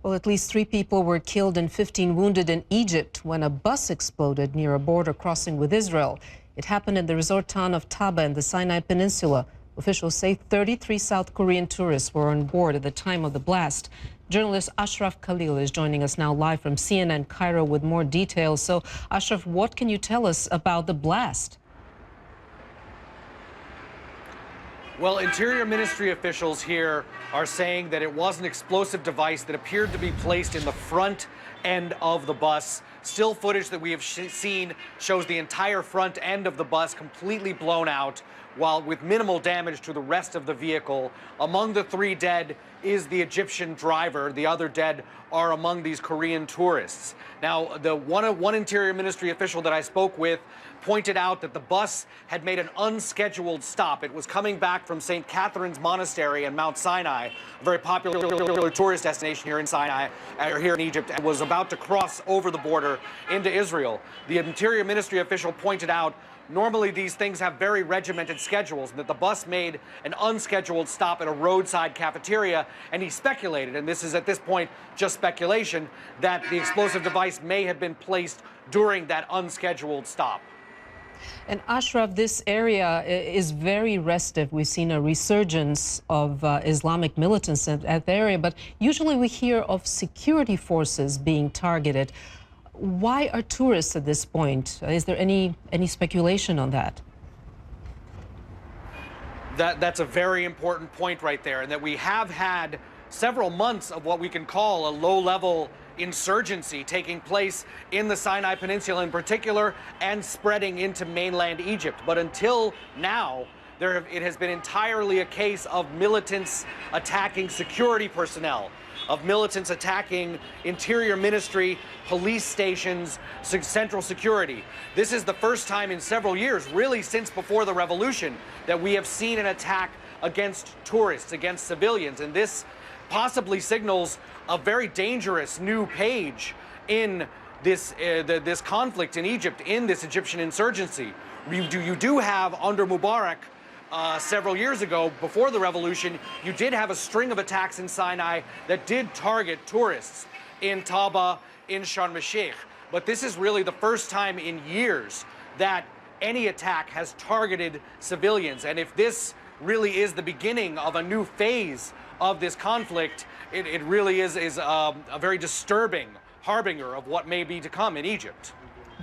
Well, at least 3 people were killed and 15 wounded in Egypt when a bus exploded near a border crossing with Israel. It happened in the resort town of Taba in the Sinai Peninsula. Officials say 33 South Korean tourists were on board at the time of the blast. Journalist Ashraf Khalil is joining us now live from CNN Cairo with more details. So, Ashraf, what can you tell us about the blast? Well, Interior Ministry officials here are saying that it was an explosive device that appeared to be placed in the front end of the bus. Still footage that we have seen shows the entire front end of the bus completely blown out, while with minimal damage to the rest of the vehicle. Among the 3 dead is the Egyptian driver. The other dead are among these Korean tourists. Now, the one Interior Ministry official that I spoke with pointed out that the bus had made an unscheduled stop. It was coming back from St. Catherine's Monastery in Mount Sinai, a very popular tourist destination here in Sinai, or here in Egypt, and was about to cross over the border into Israel. The Interior Ministry official pointed out normally these things have very regimented schedules, and that the bus made an unscheduled stop at a roadside cafeteria, and he speculated, and this is at this point just speculation, that the explosive device may have been placed during that unscheduled stop. And Ashraf, this area is very restive. We've seen a resurgence of Islamic militants in that area, but usually we hear of security forces being targeted. Why are tourists at this point? Is there any speculation on that? That's a very important point right there, and that we have had several months of what we can call a low-level insurgency taking place in the Sinai Peninsula in particular and spreading into mainland Egypt. But until now, it has been entirely a case of militants attacking security personnel, of militants attacking Interior Ministry, police stations, central security. This is the first time in several years, really since before the revolution, that we have seen an attack against tourists, against civilians. And this possibly signals a very dangerous new page in this conflict in Egypt, in this Egyptian insurgency. You do have, under Mubarak, several years ago, before the revolution, you did have a string of attacks in Sinai that did target tourists in Taba, in Sharm el-Sheikh. But this is really the first time in years that any attack has targeted civilians. And if this really is the beginning of a new phase of this conflict, it really is a very disturbing harbinger of what may be to come in Egypt.